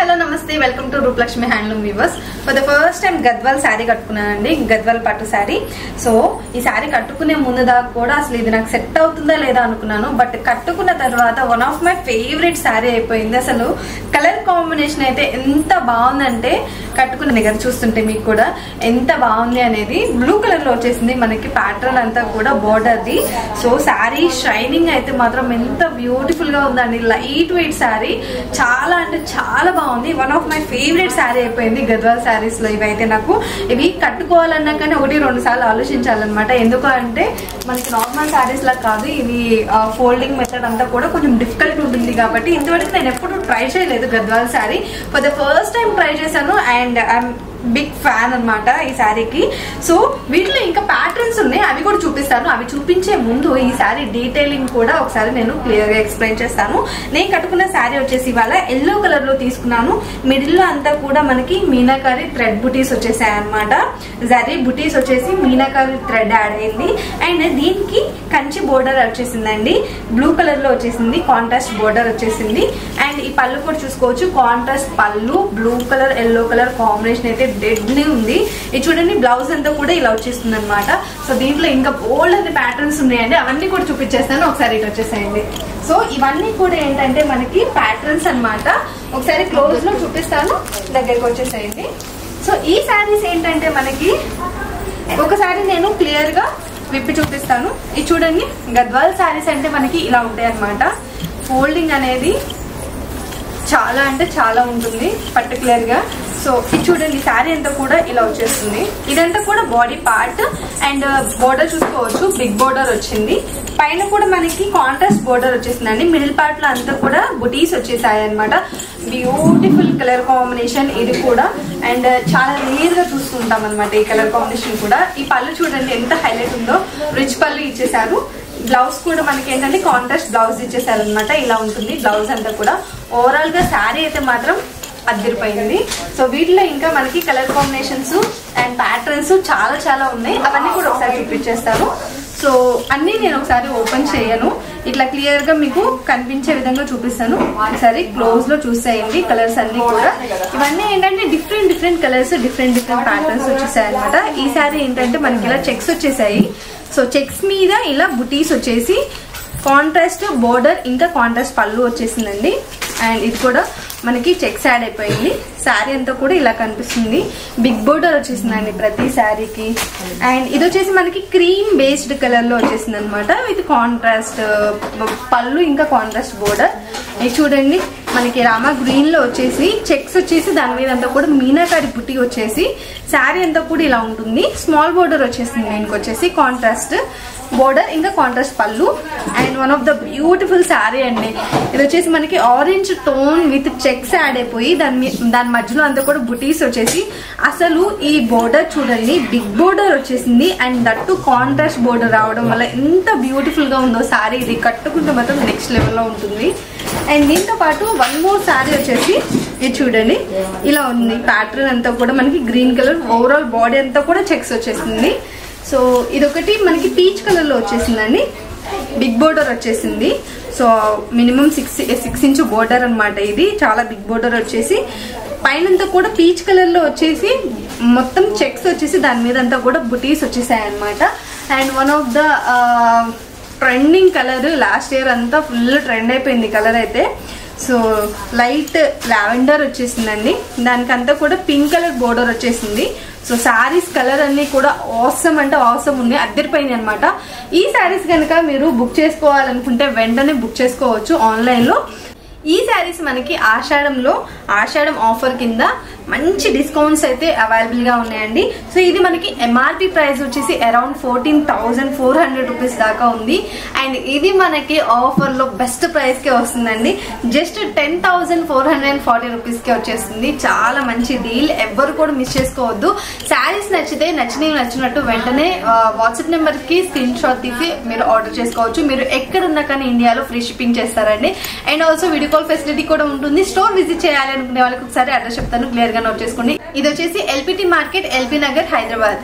Hello నమస్తే welcome to Roopalakshmi handloom weavers. For the first time Gadwal sari కట్టుకున్నానండి, గద్వాల్ పట్టు శారీ. సో ఈ శారీ కట్టుకునే ముందు దాకా కూడా అసలు ఇది నాకు సెట్ అవుతుందా లేదా అనుకున్నాను. బట్ కట్టుకున్న తర్వాత one of my favourite sari అయిపోయింది. అసలు కలర్ కాంబినేషన్ అయితే ఎంత బాగుందంటే కట్టుకున్న దగ్గర చూస్తుంటే మీకు కూడా ఎంత బాగుంది అనేది. బ్లూ కలర్ లో వచ్చేసింది మనకి ప్యాటర్న్ అంతా కూడా బోర్డర్ది. సో శారీ షైనింగ్ అయితే మాత్రం ఎంత బ్యూటిఫుల్ గా ఉందండి. లైట్ వెయిట్ శారీ, చాలా అంటే చాలా బాగుంది. One of my favourite sari అయిపోయింది గద్వాల్ శారీస్ లో. ఇవైతే నాకు ఇవి కట్టుకోవాలన్నా కానీ 1-2 సార్లు ఆలోచించాలన్నమాట. ఎందుకు అంటే మనకి నార్మల్ శారీస్ లా కాదు, ఇవి ఫోల్డింగ్ మెథడ్ అంతా కూడా కొంచెం డిఫికల్ట్ ఉంటుంది కాబట్టి ఇంతవరకు నేను ఎప్పుడు ట్రై చేయలేదు Gadwal sari. For the first time try చేశాను అండ్ ఐఎమ్ బిగ్ ఫ్యాన్ అనమాట ఈ శారీకి. సో వీటిలో ఇంకా ప్యాటర్న్స్ ఉన్నాయి, అవి కూడా చూపిస్తాను. అవి చూపించే ముందు ఈ శారీ డీటెయిలింగ్ కూడా ఒకసారి నేను క్లియర్ గా ఎక్స్ప్లెయిన్ చేస్తాను. నేను కట్టుకున్న శారీ వచ్చేసి ఇవాళ ఎల్లో కలర్ లో తీసుకున్నాను. మిడిల్ లో అంతా కూడా మనకి మీనాకారి థ్రెడ్ బుటీస్ వచ్చేసాయి అనమాట. జరీ బుటీస్ వచ్చేసి మీనాకారి థ్రెడ్ యాడ్ అయింది అండ్ దీనికి కంచి బోర్డర్ వచ్చేసిందండి. బ్లూ కలర్ లో వచ్చేసింది, కాంట్రాస్ట్ బోర్డర్ వచ్చేసింది. అండ్ ఈ పళ్ళు కూడా చూసుకోవచ్చు, కాంట్రాస్ట్ పళ్ళు, blue colour yellow colour combination అయితే డెడ్లీ ఉంది. ఇది చూడండి, బ్లౌజ్ అంతా కూడా ఇలా వచ్చేస్తుంది అనమాట. సో దీంట్లో ఇంకా బోల్డ్ అనే ప్యాటర్న్స్ ఉన్నాయండి, అవన్నీ కూడా చూపించేస్తాను. ఒకసారి ఇటు వచ్చేసాయండి. సో ఇవన్నీ కూడా ఏంటంటే మనకి ప్యాటర్న్స్ అనమాట. ఒకసారి క్లోజ్ లో చూపిస్తాను, దగ్గరికి వచ్చేసాయండి. సో ఈ శారీస్ ఏంటంటే మనకి ఒకసారి నేను క్లియర్ గా విప్పి చూపిస్తాను. ఇది చూడండి, గద్వాల్ శారీస్ అంటే మనకి ఇలా ఉంటాయి అనమాట. ఫోల్డింగ్ అనేది చాలా అంటే చాలా ఉంటుంది పర్టికులర్ గా. సో ఇది చూడండి, శారీ అంతా కూడా ఇలా వచ్చేస్తుంది. ఇదంతా కూడా బాడీ పార్ట్ అండ్ బోర్డర్ చూసుకోవచ్చు, బిగ్ బోర్డర్ వచ్చింది. పైన కూడా మనకి కాంట్రాస్ట్ బోర్డర్ వచ్చేసిందండి. మిడిల్ పార్ట్ లో అంతా కూడా బుటీస్ వచ్చేసాయి అనమాట. బ్యూటిఫుల్ కలర్ కాంబినేషన్ ఇది కూడా. అండ్ చాలా రేర్ గా చూస్తుంటాం అనమాట ఈ కలర్ కాంబినేషన్ కూడా. ఈ పళ్ళు చూడండి ఎంత హైలైట్ ఉందో, రిచ్ పళ్ళు ఇచ్చేసారు. బ్లౌజ్ కూడా మనకి ఏంటంటే కాంట్రాస్ట్ బ్లౌజ్ ఇచ్చేసారు అనమాట. ఇలా ఉంటుంది బ్లౌజ్ అంతా కూడా. ఓవరాల్ గా శారీ అయితే మాత్రం అదిరిపోయింది. సో వీటిలో ఇంకా మనకి కలర్ కాంబినేషన్స్ అండ్ ప్యాటర్న్స్ చాలా చాలా ఉన్నాయి, అవన్నీ కూడా ఒకసారి చూపించేస్తాను. సో అన్ని నేను ఒకసారి ఓపెన్ చేయను, ఇట్లా క్లియర్ గా మీకు కనిపించే విధంగా చూపిస్తాను. ఒకసారి క్లోజ్ లో చూసేయండి కలర్స్ అన్ని కూడా. ఇవన్నీ ఏంటంటే డిఫరెంట్ కలర్స్, డిఫరెంట్ ప్యాటర్న్స్ వచ్చేసాయి అనమాట. ఈ సారీ ఏంటంటే మనకి ఇలా చెక్స్ వచ్చేసాయి. సో చెక్స్ మీద ఇలా బుటీస్ వచ్చేసి కాంట్రాస్ట్ బోర్డర్ ఇంకా కాంట్రాస్ట్ పళ్ళు వచ్చేసిందండి. అండ్ ఇది కూడా మనకి చెక్స్ యాడ్ అయిపోయింది. శారీ అంతా కూడా ఇలా కనిపిస్తుంది. బిగ్ బోర్డర్ వచ్చేసిందండి ప్రతి శారీకి. అండ్ ఇది వచ్చేసి మనకి క్రీమ్ బేస్డ్ కలర్ లో వచ్చేసింది అనమాట. విత్ కాంట్రాస్ట్ పళ్ళు ఇంకా కాంట్రాస్ట్ బోర్డర్. ఇది చూడండి, మనకి రామా గ్రీన్ లో వచ్చేసి చెక్స్ వచ్చేసి దాని మీద అంతా కూడా మీనాకారి బుట్టి వచ్చేసి శారీ అంతా కూడా ఇలా ఉంటుంది. స్మాల్ బోర్డర్ వచ్చేసింది దీనికి వచ్చేసి, కాంట్రాస్ట్ బోర్డర్ ఇంకా కాంట్రాస్ట్ పళ్ళు. And one of the beautiful sari అండి. ఇది వచ్చేసి మనకి orange tone with checks add అయిపోయి దాని మధ్యలో అంతా కూడా బుటీస్ వచ్చేసి, అసలు ఈ బోర్డర్ చూడండి బిగ్ బోర్డర్ వచ్చేసింది. అండ్ దట్టు కాంట్రాస్ట్ బోర్డర్ రావడం వల్ల ఎంత బ్యూటిఫుల్ గా ఉందో శారీ. ఇది కట్టుకుంటే మాత్రం నెక్స్ట్ లెవెల్ లో ఉంటుంది. అండ్ దీంతో పాటు వన్ మోర్ శారీ వచ్చేసి ఇది చూడండి, ఇలా ఉంది. ప్యాటర్న్ అంతా కూడా మనకి గ్రీన్ కలర్, ఓవరాల్ బాడీ అంతా కూడా చెక్స్ వచ్చేసింది. సో ఇదొకటి మనకి పీచ్ కలర్ లో వచ్చేసిందండి. బిగ్ బోర్డర్ వచ్చేసింది. సో మినిమం 6 ఇంచ్ బోర్డర్ అనమాట. ఇది చాలా బిగ్ బోర్డర్ వచ్చేసి పైనంతా కూడా పీచ్ కలర్ లో వచ్చేసి మొత్తం చెక్స్ వచ్చేసి దాని మీద అంతా కూడా బుటీస్ వచ్చేసాయి అనమాట. And one of the trending colour, last year అంతా ఫుల్ ట్రెండ్ అయిపోయింది కలర్ అయితే. సో లైట్ లావెండర్ వచ్చేసిందండి. దానికంతా కూడా పింక్ కలర్ బోర్డర్ వచ్చేసింది. సో శారీస్ కలర్ అన్ని కూడా ఆసమ్ అంటే ఆసమ్ ఉన్నాయి, అద్దరిపోయింది అనమాట. ఈ శారీస్ కనుక మీరు బుక్ చేసుకోవాలనుకుంటే వెంటనే బుక్ చేసుకోవచ్చు ఆన్లైన్ లో. ఈ శారీస్ మనకి ఆషాఢం ఆఫర్ కింద మంచి డిస్కౌంట్స్ అయితే అవైలబుల్ గా ఉన్నాయండి. సో ఇది మనకి ఎంఆర్పి ప్రైస్ వచ్చేసి అరౌండ్ 14,400 రూపీస్ దాకా ఉంది. అండ్ ఇది మనకి ఆఫర్ లో బెస్ట్ ప్రైస్ కే వస్తుందండి. జస్ట్ 10,440 రూపీస్ కే వచ్చేస్తుంది. చాలా మంచి డీల్, ఎవ్వరు కూడా మిస్ చేసుకోవద్దు. శారీస్ నచ్చితే నచ్చినట్టు వెంటనే వాట్సాప్ నెంబర్ కి స్క్రీన్ షాట్ తీసి మీరు ఆర్డర్ చేసుకోవచ్చు. మీరు ఎక్కడున్నా కానీ ఇండియాలో ఫ్రీ షిప్పింగ్ చేస్తారండి. And also video call facility కూడా ఉంటుంది. స్టోర్ విజిట్ చేయాలి అనుకునే వాళ్ళకి ఒకసారి అడ్రస్ చెప్తాను, క్లియర్ గా నోట్ చేసుకోండి. ఇది వచ్చేసి LPT market, LB Nagar, Hyderabad.